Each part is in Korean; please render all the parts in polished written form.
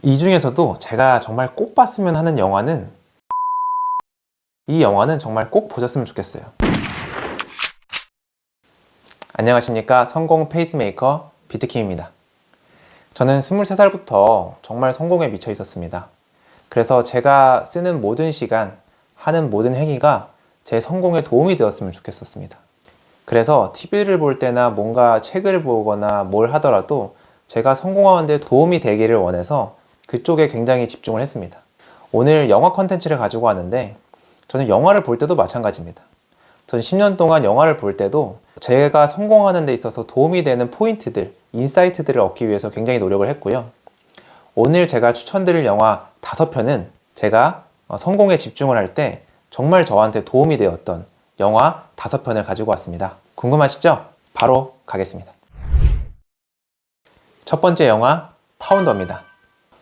이 중에서도 제가 정말 꼭 봤으면 하는 영화는 이 영화는 정말 꼭 보셨으면 좋겠어요. 안녕하십니까, 성공 페이스메이커 비트킴입니다. 저는 23살부터 정말 성공에 미쳐 있었습니다. 그래서 제가 쓰는 모든 시간, 하는 모든 행위가 제 성공에 도움이 되었으면 좋겠었습니다. 그래서 TV를 볼 때나 뭔가 책을 보거나 뭘 하더라도 제가 성공하는 데 도움이 되기를 원해서 그쪽에 굉장히 집중을 했습니다. 오늘 영화 컨텐츠를 가지고 왔는데, 저는 영화를 볼 때도 마찬가지입니다. 저는 10년 동안 영화를 볼 때도 제가 성공하는 데 있어서 도움이 되는 포인트들, 인사이트들을 얻기 위해서 굉장히 노력을 했고요. 오늘 제가 추천드릴 영화 5편은 제가 성공에 집중을 할 때 정말 저한테 도움이 되었던 영화 5편을 가지고 왔습니다. 궁금하시죠? 바로 가겠습니다. 첫 번째 영화, 파운더입니다.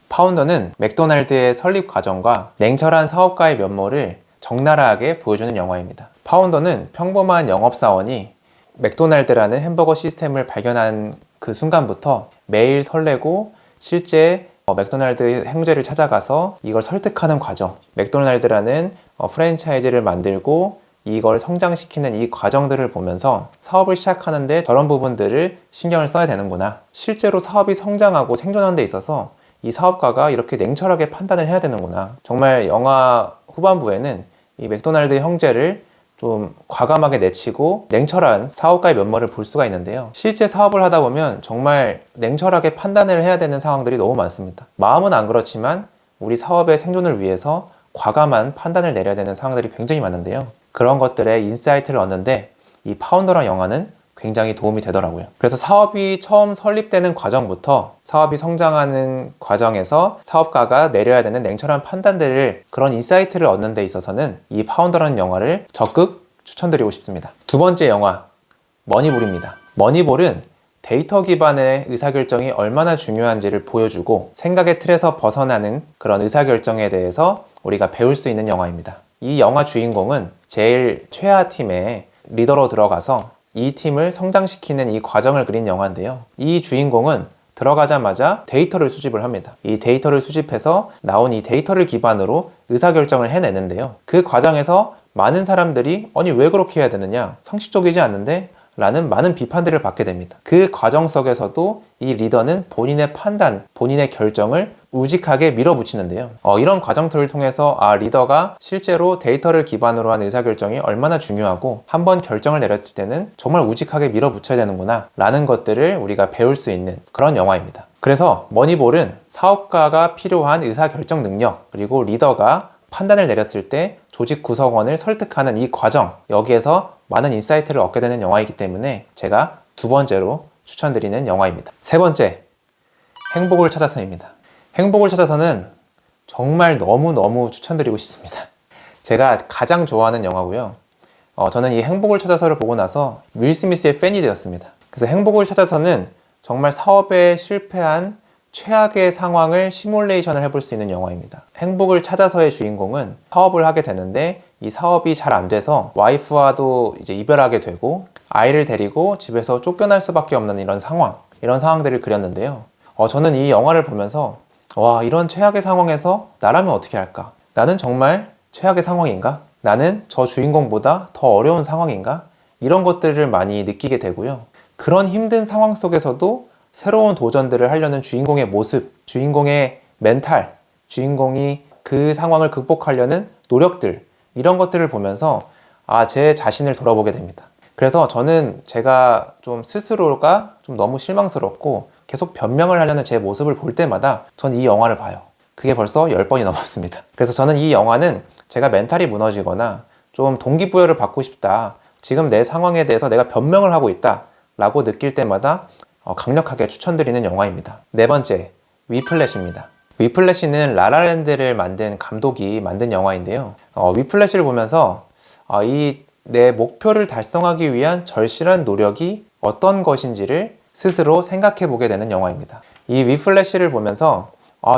파운더는 맥도날드의 설립 과정과 냉철한 사업가의 면모를 적나라하게 보여주는 영화입니다. 파운더는 평범한 영업사원이 맥도날드라는 햄버거 시스템을 발견한 그 순간부터 매일 설레고 실제 맥도날드 형제를 찾아가서 이걸 설득하는 과정, 맥도날드라는 프랜차이즈를 만들고 이걸 성장시키는 이 과정들을 보면서 사업을 시작하는데 저런 부분들을 신경을 써야 되는구나, 실제로 사업이 성장하고 생존하는 데 있어서 이 사업가가 이렇게 냉철하게 판단을 해야 되는구나, 정말 영화 후반부에는 이 맥도날드 형제를 좀 과감하게 내치고 냉철한 사업가의 면모를 볼 수가 있는데요. 실제 사업을 하다 보면 정말 냉철하게 판단을 해야 되는 상황들이 너무 많습니다. 마음은 안 그렇지만 우리 사업의 생존을 위해서 과감한 판단을 내려야 되는 상황들이 굉장히 많은데요. 그런 것들의 인사이트를 얻는데 이 파운더라는 영화는 굉장히 도움이 되더라고요. 그래서 사업이 처음 설립되는 과정부터 사업이 성장하는 과정에서 사업가가 내려야 되는 냉철한 판단들을, 그런 인사이트를 얻는 데 있어서는 이 파운더라는 영화를 적극 추천드리고 싶습니다. 두 번째 영화, 머니볼입니다. 머니볼은 데이터 기반의 의사결정이 얼마나 중요한지를 보여주고 생각의 틀에서 벗어나는 그런 의사결정에 대해서 우리가 배울 수 있는 영화입니다. 이 영화 주인공은 제일 최하 팀의 리더로 들어가서 이 팀을 성장시키는 이 과정을 그린 영화인데요. 이 주인공은 들어가자마자 데이터를 수집을 합니다. 이 데이터를 수집해서 나온 이 데이터를 기반으로 의사결정을 해내는데요. 그 과정에서 많은 사람들이 아니 왜 그렇게 해야 되느냐, 상식적이지 않는데? 라는 많은 비판들을 받게 됩니다. 그 과정 속에서도 이 리더는 본인의 판단, 본인의 결정을 우직하게 밀어붙이는데요. 이런 과정들을 통해서 리더가 실제로 데이터를 기반으로 한 의사결정이 얼마나 중요하고 한번 결정을 내렸을 때는 정말 우직하게 밀어붙여야 되는구나 라는 것들을 우리가 배울 수 있는 그런 영화입니다. 그래서 머니볼은 사업가가 필요한 의사결정 능력, 그리고 리더가 판단을 내렸을 때 조직 구성원을 설득하는 이 과정, 여기에서 많은 인사이트를 얻게 되는 영화이기 때문에 제가 두 번째로 추천드리는 영화입니다. 세 번째, 행복을 찾아서입니다. 행복을 찾아서는 정말 너무너무 추천드리고 싶습니다. 제가 가장 좋아하는 영화고요. 저는 이 행복을 찾아서를 보고 나서 윌 스미스의 팬이 되었습니다. 그래서 행복을 찾아서는 정말 사업에 실패한 최악의 상황을 시뮬레이션을 해볼 수 있는 영화입니다. 행복을 찾아서의 주인공은 사업을 하게 되는데 이 사업이 잘 안 돼서 와이프와도 이제 이별하게 되고 아이를 데리고 집에서 쫓겨날 수밖에 없는 이런 상황들을 그렸는데요. 저는 이 영화를 보면서 이런 최악의 상황에서 나라면 어떻게 할까? 나는 정말 최악의 상황인가? 나는 저 주인공보다 더 어려운 상황인가? 이런 것들을 많이 느끼게 되고요. 그런 힘든 상황 속에서도 새로운 도전들을 하려는 주인공의 모습, 주인공의 멘탈, 주인공이 그 상황을 극복하려는 노력들, 이런 것들을 보면서 제 자신을 돌아보게 됩니다. 그래서 저는 제가 좀 스스로가 좀 너무 실망스럽고 계속 변명을 하려는 제 모습을 볼 때마다 전 이 영화를 봐요. 그게 벌써 10번이 넘었습니다. 그래서 저는 이 영화는 제가 멘탈이 무너지거나 좀 동기부여를 받고 싶다, 지금 내 상황에 대해서 내가 변명을 하고 있다 라고 느낄 때마다 강력하게 추천드리는 영화입니다. 네 번째, 위플래시입니다. 위플래시는 라라랜드를 만든 감독이 만든 영화인데요. 위플래시를 보면서 내 목표를 달성하기 위한 절실한 노력이 어떤 것인지를 스스로 생각해 보게 되는 영화입니다. 이 위플래시를 보면서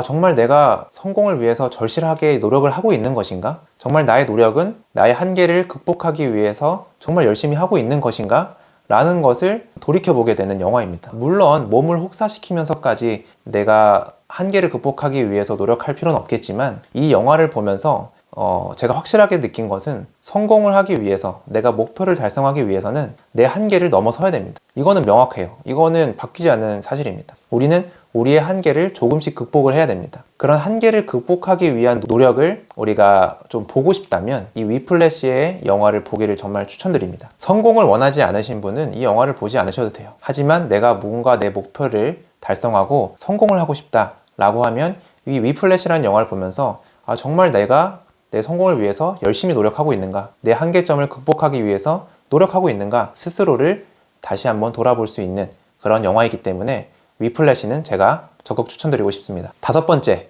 정말 내가 성공을 위해서 절실하게 노력을 하고 있는 것인가? 정말 나의 노력은 나의 한계를 극복하기 위해서 정말 열심히 하고 있는 것인가? 라는 것을 돌이켜보게 되는 영화입니다. 물론 몸을 혹사시키면서까지 내가 한계를 극복하기 위해서 노력할 필요는 없겠지만 이 영화를 보면서 제가 확실하게 느낀 것은 성공을 하기 위해서, 내가 목표를 달성하기 위해서는 내 한계를 넘어서야 됩니다. 이거는 명확해요. 이거는 바뀌지 않는 사실입니다. 우리는 우리의 한계를 조금씩 극복을 해야 됩니다. 그런 한계를 극복하기 위한 노력을 우리가 좀 보고 싶다면 이 위플래시의 영화를 보기를 정말 추천드립니다. 성공을 원하지 않으신 분은 이 영화를 보지 않으셔도 돼요. 하지만 내가 뭔가 내 목표를 달성하고 성공을 하고 싶다 라고 하면 이 위플래시라는 영화를 보면서 정말 내가 내 성공을 위해서 열심히 노력하고 있는가, 내 한계점을 극복하기 위해서 노력하고 있는가 스스로를 다시 한번 돌아볼 수 있는 그런 영화이기 때문에 위플래시는 제가 적극 추천드리고 싶습니다. 5번째,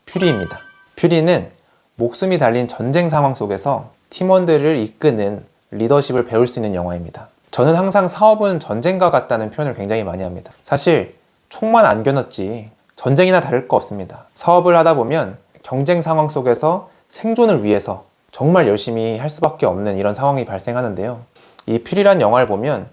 퓨리입니다. 퓨리는 목숨이 달린 전쟁 상황 속에서 팀원들을 이끄는 리더십을 배울 수 있는 영화입니다. 저는 항상 사업은 전쟁과 같다는 표현을 굉장히 많이 합니다. 사실 총만 안 겨눴지 전쟁이나 다를 거 없습니다. 사업을 하다 보면 경쟁 상황 속에서 생존을 위해서 정말 열심히 할 수밖에 없는 이런 상황이 발생하는데요. 이 퓨리란 영화를 보면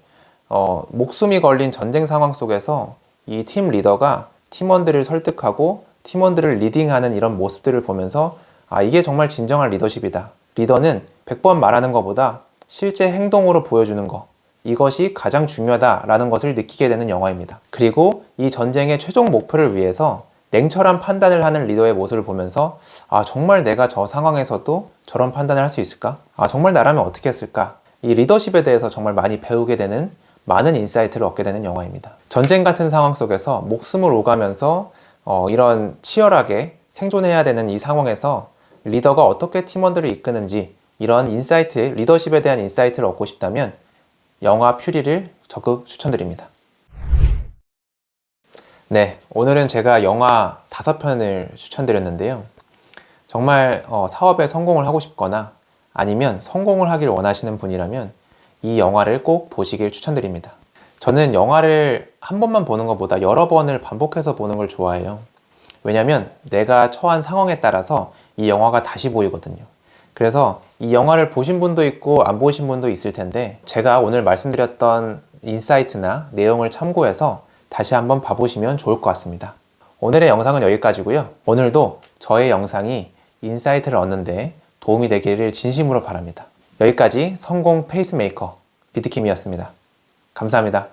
목숨이 걸린 전쟁 상황 속에서 이 팀 리더가 팀원들을 설득하고 팀원들을 리딩하는 이런 모습들을 보면서 이게 정말 진정한 리더십이다. 리더는 100번 말하는 것보다 실제 행동으로 보여주는 것, 이것이 가장 중요하다라는 것을 느끼게 되는 영화입니다. 그리고 이 전쟁의 최종 목표를 위해서 냉철한 판단을 하는 리더의 모습을 보면서 정말 내가 저 상황에서도 저런 판단을 할 수 있을까? 정말 나라면 어떻게 했을까? 이 리더십에 대해서 정말 많이 배우게 되는, 많은 인사이트를 얻게 되는 영화입니다. 전쟁 같은 상황 속에서 목숨을 오가면서 이런 치열하게 생존해야 되는 이 상황에서 리더가 어떻게 팀원들을 이끄는지 이런 인사이트, 리더십에 대한 인사이트를 얻고 싶다면 영화 퓨리를 적극 추천드립니다. 네, 오늘은 제가 영화 5편을 추천드렸는데요. 정말 사업에 성공을 하고 싶거나 아니면 성공을 하길 원하시는 분이라면 이 영화를 꼭 보시길 추천드립니다. 저는 영화를 한 번만 보는 것보다 여러 번을 반복해서 보는 걸 좋아해요. 왜냐면 내가 처한 상황에 따라서 이 영화가 다시 보이거든요. 그래서 이 영화를 보신 분도 있고 안 보신 분도 있을 텐데 제가 오늘 말씀드렸던 인사이트나 내용을 참고해서 다시 한번 봐보시면 좋을 것 같습니다. 오늘의 영상은 여기까지고요. 오늘도 저의 영상이 인사이트를 얻는데 도움이 되기를 진심으로 바랍니다. 여기까지 성공 페이스메이커 비트킴이었습니다. 감사합니다.